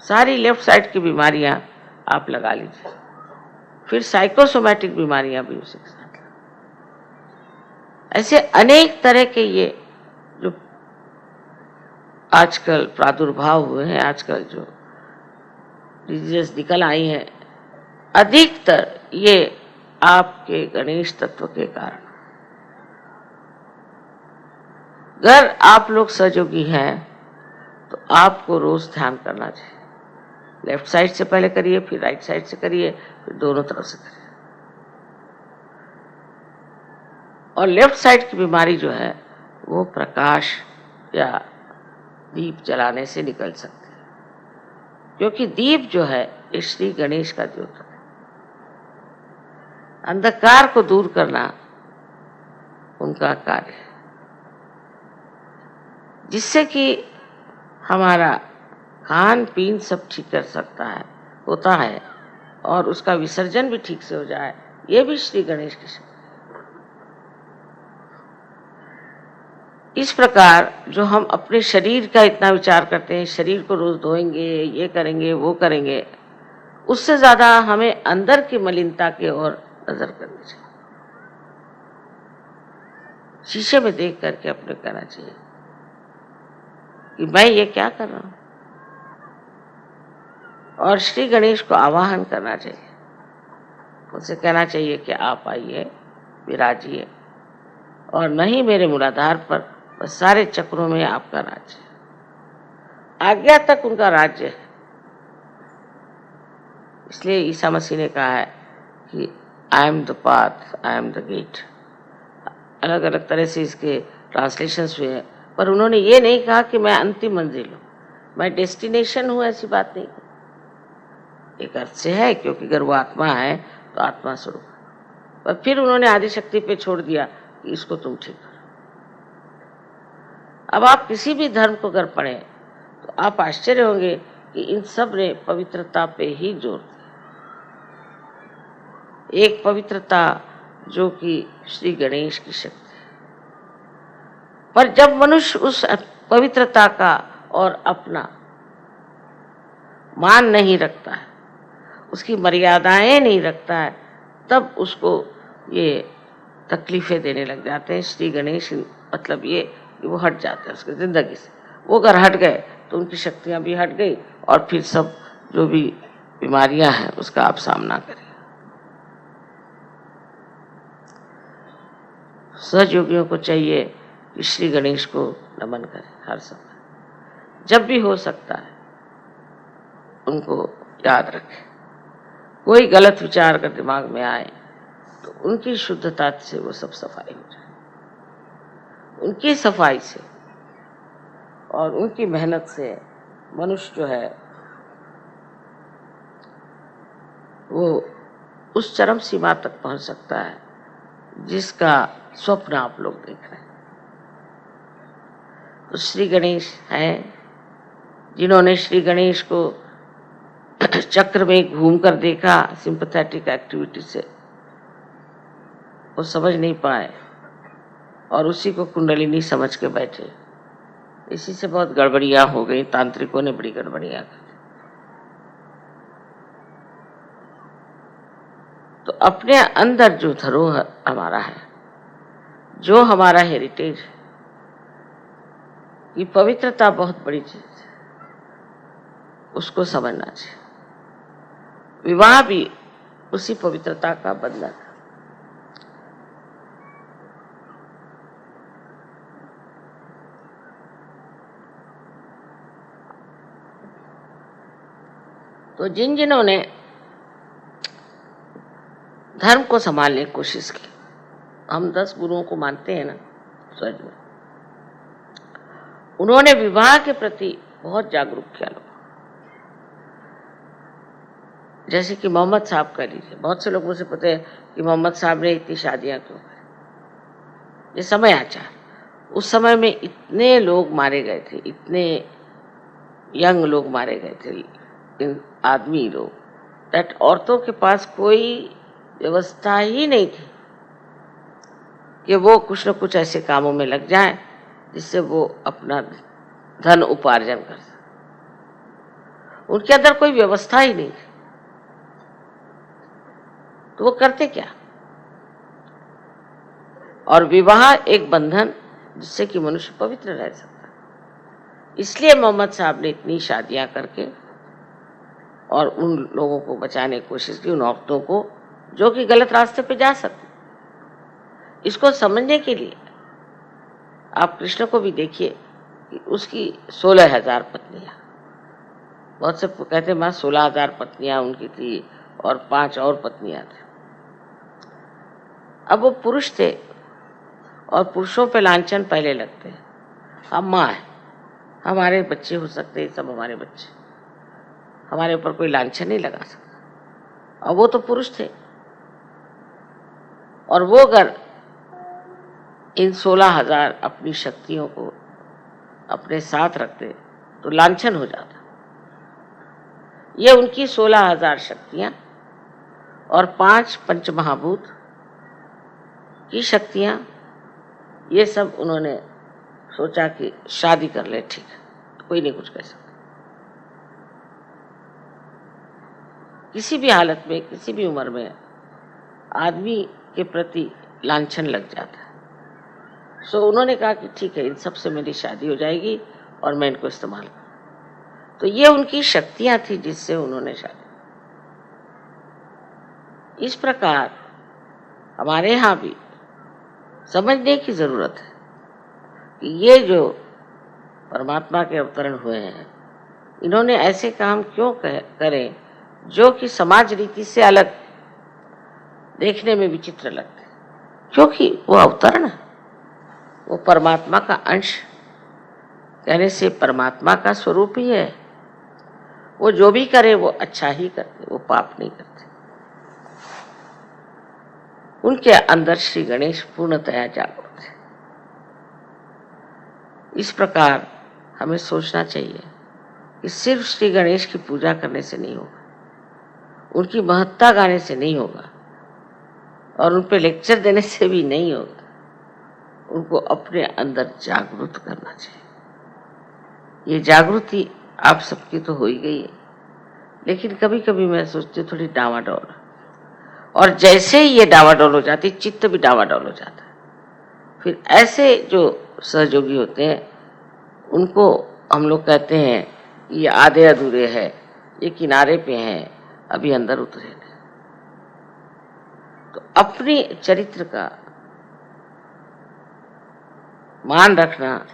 सारी लेफ्ट साइड की बीमारियां आप लगा लीजिए, फिर साइकोसोमैटिक बीमारियां भी उसी के साथ। ऐसे अनेक तरह के ये जो आजकल प्रादुर्भाव हुए हैं, आजकल जो डिजीज निकल आई हैं, अधिकतर ये आपके गणेश तत्व के कारण। अगर आप लोग सहयोगी हैं तो आपको रोज ध्यान करना चाहिए। लेफ्ट साइड से पहले करिए, फिर राइट साइड से करिए, फिर दोनों तरफ से करिए। और लेफ्ट साइड की बीमारी जो है वो प्रकाश या दीप जलाने से निकल सकती है, क्योंकि दीप जो है ये श्री गणेश का द्योतक है। अंधकार को दूर करना उनका कार्य है, जिससे कि हमारा खान पीन सब ठीक कर सकता है, होता है, और उसका विसर्जन भी ठीक से हो जाए। ये भी श्री गणेश की शक्ति। इस प्रकार जो हम अपने शरीर का इतना विचार करते हैं, शरीर को रोज धोएंगे, ये करेंगे, वो करेंगे, उससे ज्यादा हमें अंदर की मलिनता की ओर नजर करनी चाहिए। शीशे में देख करके अपने कहना चाहिए कि मैं ये क्या कर रहा हूं, और श्री गणेश को आवाहन करना चाहिए। उनसे कहना चाहिए कि आप आइए, विराजिए, और नहीं मेरे मूलाधार पर, बस सारे चक्रों में आपका राज्य है। आज्ञा तक उनका राज्य है। इसलिए ईसा मसीह ने कहा है कि I am the path, I am the gate. अलग अलग तरह से इसके ट्रांसलेशंस हुए हैं, पर उन्होंने ये नहीं कहा कि मैं अंतिम मंजिल हूँ, मैं डेस्टिनेशन हूँ, ऐसी बात नहीं। एक अर्थ से है, क्योंकि अगर वो आत्मा है तो आत्मा स्वरूप, पर फिर उन्होंने आदिशक्ति पे छोड़ दिया कि इसको तुम ठीक करो। अब आप किसी भी धर्म को अगर पढ़ें तो आप आश्चर्य होंगे कि इन सब ने पवित्रता पे ही जोर दिया। एक पवित्रता जो कि श्री गणेश की शक्ति है। पर जब मनुष्य उस पवित्रता का और अपना मान नहीं रखता है, उसकी मर्यादाएं नहीं रखता है, तब उसको ये तकलीफें देने लग जाते हैं। श्री गणेश मतलब ये कि वो हट जाते हैं उसकी जिंदगी से। वो अगर हट गए तो उनकी शक्तियां भी हट गई, और फिर सब जो भी बीमारियां हैं उसका आप सामना करें। सहयोगियों को चाहिए कि श्री गणेश को नमन करें हर समय, जब भी हो सकता है उनको याद रखें। कोई गलत विचार अगर दिमाग में आए तो उनकी शुद्धता से वो सब सफाई हो जाए। उनकी सफाई से और उनकी मेहनत से मनुष्य जो है वो उस चरम सीमा तक पहुंच सकता है जिसका स्वप्न आप लोग देख रहे हैं। तो श्री गणेश हैं, जिन्होंने श्री गणेश को चक्र में घूम कर देखा सिंपैथेटिक एक्टिविटी से, वो समझ नहीं पाए और उसी को कुंडलिनी समझ के बैठे। इसी से बहुत गड़बड़ियां हो गई, तांत्रिकों ने बड़ी गड़बड़ियां कर दी। तो अपने अंदर जो धरोहर हमारा है, जो हमारा हेरिटेज है, ये पवित्रता बहुत बड़ी चीज है, उसको समझना चाहिए। विवाह भी उसी पवित्रता का बंधन है। तो जिन्होंने धर्म को संभालने की कोशिश की, हम 10 गुरुओं को मानते हैं ना सच में, उन्होंने विवाह के प्रति बहुत जागरूक किया लोग। जैसे कि मोहम्मद साहब कह लीजिए, बहुत से लोग मुझे पता है कि मोहम्मद साहब ने इतनी शादियां क्यों करी। ये समय आचार, उस समय में इतने लोग मारे गए थे, इतने यंग लोग मारे गए थे, इन आदमी लोग, दैट औरतों के पास कोई व्यवस्था ही नहीं थी। कि वो कुछ न कुछ ऐसे कामों में लग जाएं जिससे वो अपना धन उपार्जन कर सके। उनके अंदर कोई व्यवस्था ही नहीं, तो वो करते क्या? और विवाह एक बंधन जिससे कि मनुष्य पवित्र रह सकता है। इसलिए मोहम्मद साहब ने इतनी शादियां करके और उन लोगों को बचाने की कोशिश की, उन औरतों को जो कि गलत रास्ते पे जा सकते। इसको समझने के लिए आप कृष्ण को भी देखिए कि उसकी 16,000 पत्नियां, बहुत से कहते मां 16,000 पत्नियां उनकी थी और 5 और पत्नियां थी। अब वो पुरुष थे और पुरुषों पे लांछन पहले लगते हैं। हम माँ हैं, हमारे बच्चे हो सकते हैं, सब हमारे बच्चे, हमारे ऊपर कोई लांछन नहीं लगा सकता। और वो तो पुरुष थे, और वो अगर इन 16,000 अपनी शक्तियों को अपने साथ रखते तो लांछन हो जाता। ये उनकी 16,000 शक्तियां और 5 पंचमहाभूत की शक्तियां, ये सब उन्होंने सोचा कि शादी कर ले, ठीक है, तो कोई नहीं कुछ कह सकता। किसी भी हालत में, किसी भी उम्र में आदमी के प्रति लांछन लग जाता है। सो उन्होंने कहा कि ठीक है, इन सब से मेरी शादी हो जाएगी और मैं इनको इस्तेमाल करूं। तो ये उनकी शक्तियां थी जिससे उन्होंने शादी। इस प्रकार हमारे यहाँ भी समझने की जरूरत है कि ये जो परमात्मा के अवतरण हुए हैं, इन्होंने ऐसे काम क्यों करें जो कि समाज रीति से अलग, देखने में विचित्र लगते, क्योंकि वो अवतरण है, वो परमात्मा का अंश, कहने से परमात्मा का स्वरूप ही है। वो जो भी करे वो अच्छा ही करते, वो पाप नहीं करते। उनके अंदर श्री गणेश पूर्णतया जागृत है। इस प्रकार हमें सोचना चाहिए कि सिर्फ श्री गणेश की पूजा करने से नहीं होगा, उनकी महत्ता गाने से नहीं होगा, और उन पे लेक्चर देने से भी नहीं होगा। उनको अपने अंदर जागृत करना चाहिए। ये जागृति आप सबकी तो हो ही गई है, लेकिन कभी कभी मैं सोचती हूँ थोड़ी डावाडोल, और जैसे ही ये डावाडोल हो जाती, चित्त भी डावाडोल हो जाता है। फिर ऐसे जो सहयोगी होते हैं उनको हम लोग कहते हैं ये आधे अधूरे हैं, ये किनारे पे हैं, अभी अंदर उतरे नहीं। तो अपनी चरित्र का मान रखना,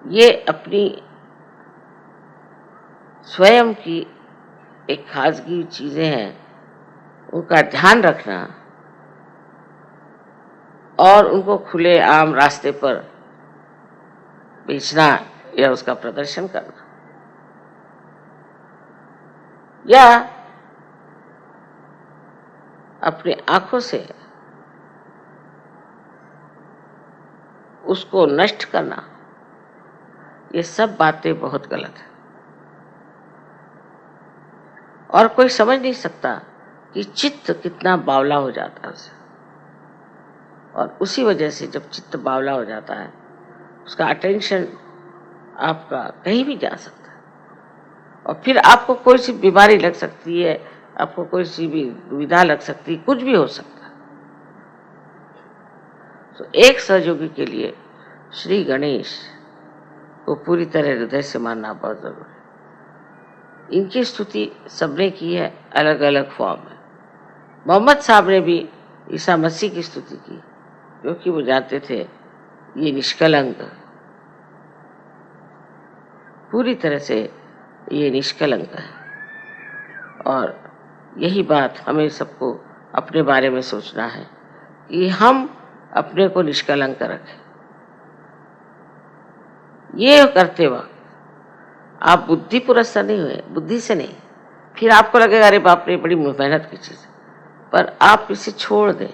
ये अपनी स्वयं की एक खासगी चीजें हैं, उनका ध्यान रखना और उनको खुले आम रास्ते पर बेचना या उसका प्रदर्शन करना, या अपनी आंखों से उसको नष्ट करना, ये सब बातें बहुत गलत है। और कोई समझ नहीं सकता कि चित्त कितना बावला हो जाता है उसे, और उसी वजह से जब चित्त बावला हो जाता है, उसका अटेंशन आपका कहीं भी जा सकता है, और फिर आपको कोई सी बीमारी लग सकती है, आपको कोई सी भी दुविधा लग सकती है, कुछ भी हो सकता है। तो एक सहयोगी के लिए श्री गणेश को पूरी तरह हृदय से मानना बहुत जरूरी है। इनकी स्तुति सबने की है अलग अलग फॉर्म में। मोहम्मद साहब ने भी ईसा मसीह की स्तुति की, क्योंकि वो जानते थे ये निष्कलंक, पूरी तरह से ये निष्कलंक है। और यही बात हमें सबको अपने बारे में सोचना है कि हम अपने को निष्कलंक रखें। ये करते वक्त आप बुद्धि पुरस्कार नहीं हुए, बुद्धि से नहीं, फिर आपको लगेगा अरे बाप रे बड़ी मेहनत की चीज, पर आप इसे छोड़ दें,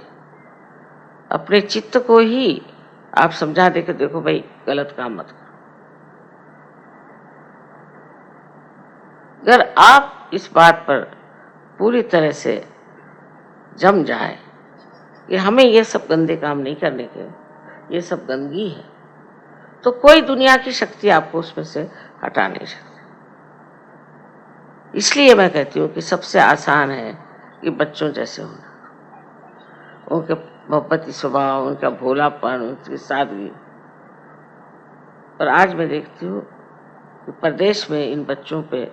अपने चित्त को ही आप समझा दे कि देखो भाई गलत काम मत करो। अगर आप इस बात पर पूरी तरह से जम जाए कि हमें ये सब गंदे काम नहीं करने के, ये सब गंदगी है, तो कोई दुनिया की शक्ति आपको उसमें से हटा नहीं सकती। इसलिए मैं कहती हूँ कि सबसे आसान है कि बच्चों जैसे होना, उनके मोहब्बती स्वभाव, उनका भोलापन, उनकी सादगी। और आज मैं देखती हूँ कि प्रदेश में इन बच्चों पे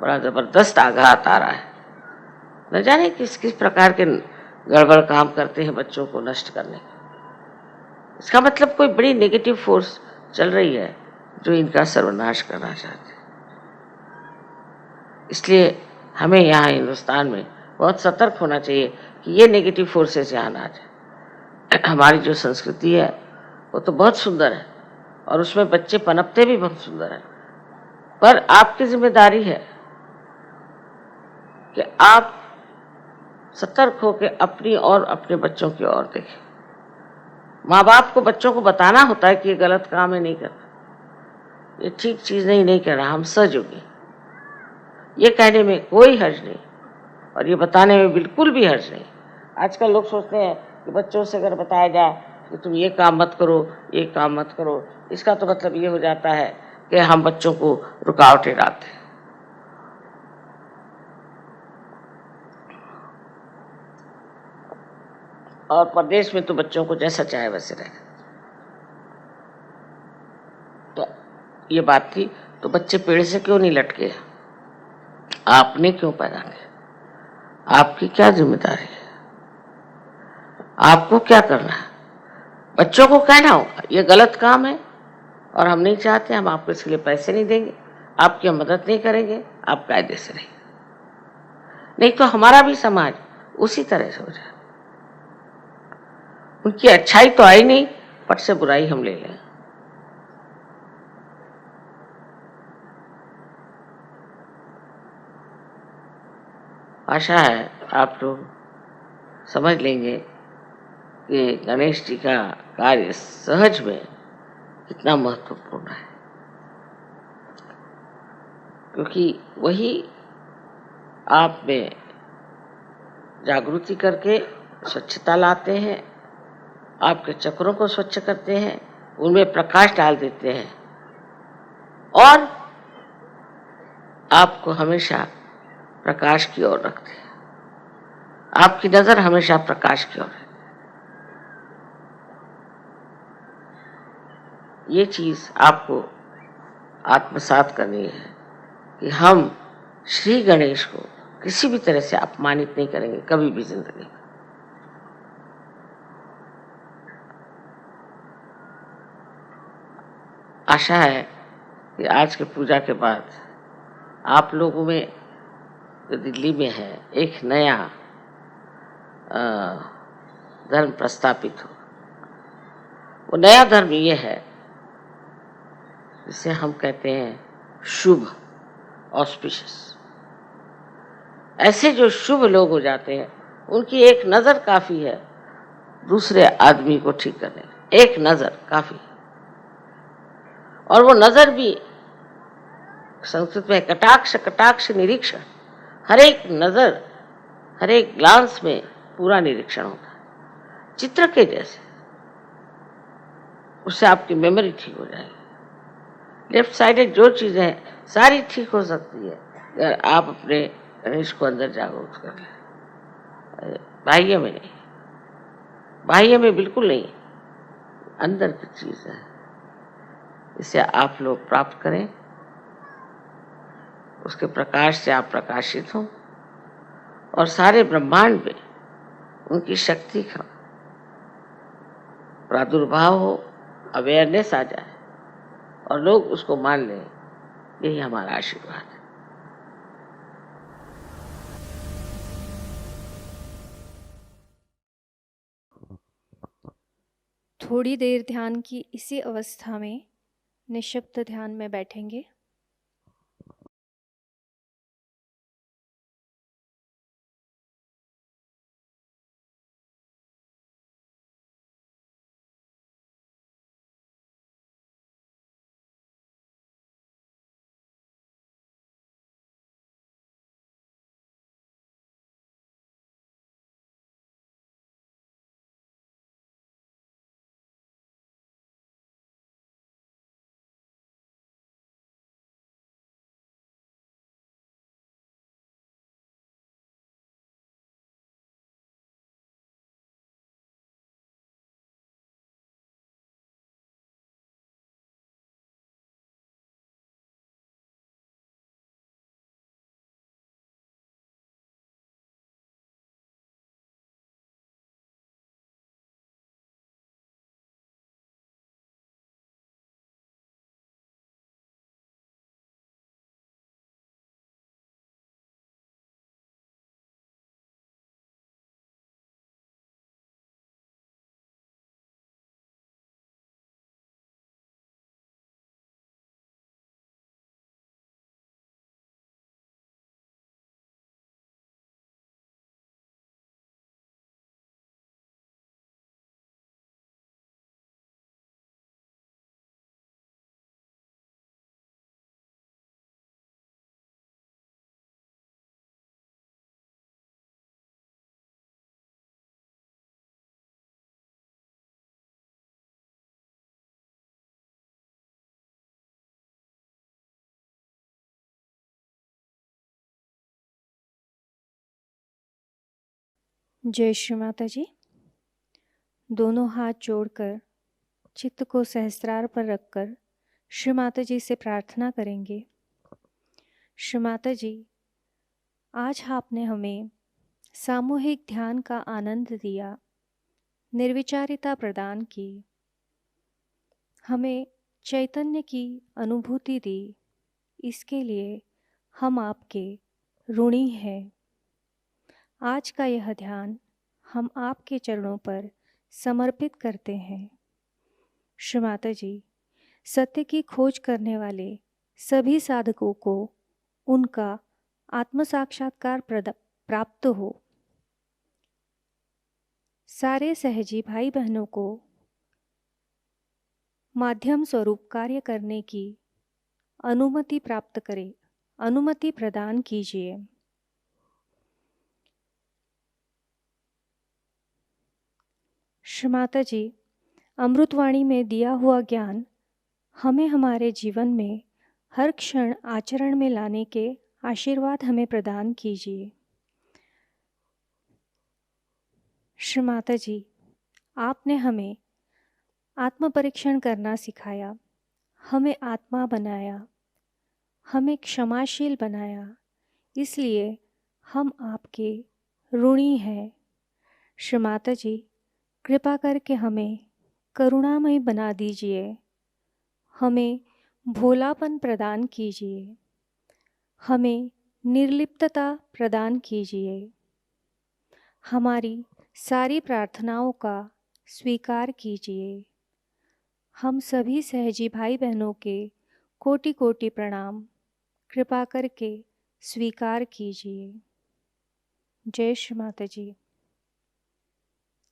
बड़ा जबरदस्त आघात आ रहा है। न जाने किस किस प्रकार के गड़बड़ काम करते हैं बच्चों को नष्ट करने के। इसका मतलब कोई बड़ी नेगेटिव फोर्स चल रही है जो इनका सर्वनाश करना चाहते हैं। इसलिए हमें यहाँ हिंदुस्तान में बहुत सतर्क होना चाहिए कि ये नेगेटिव फोर्सेस यहाँ ना आ जाए। हमारी जो संस्कृति है वो तो बहुत सुंदर है और उसमें बच्चे पनपते भी बहुत सुंदर है, पर आपकी जिम्मेदारी है कि आप सतर्क होकर अपनी और अपने बच्चों की ओर देखें। माँ बाप को बच्चों को बताना होता है कि ये गलत काम है, नहीं करना, ये ठीक चीज़ नहीं करना, हम सहयोगी। ये कहने में कोई हर्ज नहीं और ये बताने में बिल्कुल भी हर्ज नहीं। आजकल लोग सोचते हैं कि बच्चों से अगर बताया जाए कि तुम ये काम मत करो, ये काम मत करो, इसका तो मतलब ये हो जाता है कि हम बच्चों को रुकावटें डालते हैं। और प्रदेश में तो बच्चों को जैसा चाहे वैसे रहे। तो ये बात थी, तो बच्चे पेड़ से क्यों नहीं लटके? आपने क्यों पैदा किया? आपकी क्या जिम्मेदारी है? आपको क्या करना है? बच्चों को कहना होगा ये गलत काम है और हम नहीं चाहते, हम आपको इसके लिए पैसे नहीं देंगे, आपकी हम मदद नहीं करेंगे, आप कायदे से रहिए। नहीं तो हमारा भी समाज उसी तरह से हो जाए। उनकी अच्छाई तो आई नहीं, पट से बुराई हम ले लें। आशा है आप लोग समझ लेंगे कि गणेश जी का कार्य सहज में कितना महत्वपूर्ण है, क्योंकि वही आप में जागृति करके स्वच्छता लाते हैं, आपके चक्रों को स्वच्छ करते हैं, उनमें प्रकाश डाल देते हैं और आपको हमेशा प्रकाश की ओर रखते हैं। आपकी नजर हमेशा प्रकाश की ओर है। ये चीज आपको आत्मसात करनी है कि हम श्री गणेश को किसी भी तरह से अपमानित नहीं करेंगे कभी भी जिंदगी में। आशा है कि आज के पूजा के बाद आप लोगों में जो दिल्ली में है एक नया धर्म प्रस्थापित हो। वो नया धर्म ये है जिसे हम कहते हैं शुभ, ऑस्पिशियस। ऐसे जो शुभ लोग हो जाते हैं उनकी एक नजर काफी है दूसरे आदमी को ठीक करने, एक नजर काफी। और वो नजर भी संस्कृत में कटाक्ष, कटाक्ष निरीक्षण, हर एक नजर, हर एक ग्लांस में पूरा निरीक्षण होता है, चित्र के जैसे। उससे आपकी मेमोरी ठीक हो जाएगी। लेफ्ट साइडेड जो चीजें हैं सारी ठीक हो सकती है अगर आप अपने गणेश को अंदर जागरूक कर लें। बाह्य में नहीं, बाह्य में बिल्कुल नहीं, अंदर की चीज है। इसे आप लोग प्राप्त करें, उसके प्रकाश से आप प्रकाशित हों और सारे ब्रह्मांड में उनकी शक्ति का प्रादुर्भाव हो, अवेयरनेस आ जाए और लोग उसको मान लें। यही हमारा आशीर्वाद है। थोड़ी देर ध्यान की इसी अवस्था में निःशब्द ध्यान में बैठेंगे। जय श्री माता जी। दोनों हाथ जोड़कर चित्त को सहस्त्रार पर रखकर श्री माता जी से प्रार्थना करेंगे। श्री माता जी, आज आपने हमें सामूहिक ध्यान का आनंद दिया, निर्विचारिता प्रदान की, हमें चैतन्य की अनुभूति दी। इसके लिए हम आपके ऋणी हैं। आज का यह ध्यान हम आपके चरणों पर समर्पित करते हैं। श्री माता जी, सत्य की खोज करने वाले सभी साधकों को उनका आत्म साक्षात्कार प्राप्त हो। सारे सहजी भाई बहनों को माध्यम स्वरूप कार्य करने की अनुमति प्राप्त करें, अनुमति प्रदान कीजिए। श्री माता जी, अमृतवाणी में दिया हुआ ज्ञान हमें हमारे जीवन में हर क्षण आचरण में लाने के आशीर्वाद हमें प्रदान कीजिए। श्री माता जी, आपने हमें आत्म परीक्षण करना सिखाया, हमें आत्मा बनाया, हमें क्षमाशील बनाया, इसलिए हम आपके ऋणी हैं। श्री माता जी, कृपा करके हमें करुणामय बना दीजिए, हमें भोलापन प्रदान कीजिए, हमें निर्लिप्तता प्रदान कीजिए। हमारी सारी प्रार्थनाओं का स्वीकार कीजिए। हम सभी सहजी भाई बहनों के कोटि कोटि प्रणाम कृपा करके स्वीकार कीजिए। जय श्री माता जी।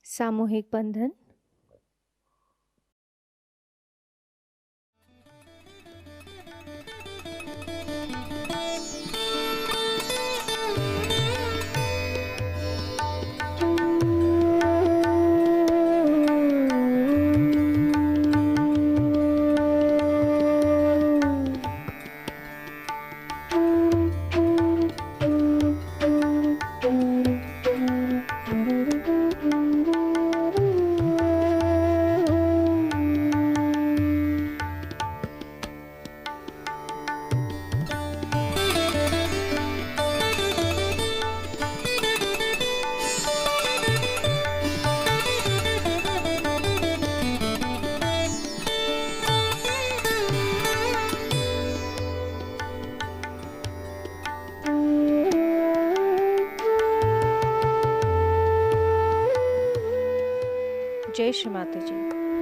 सामूहिक बंधन। जय श्री माता जी।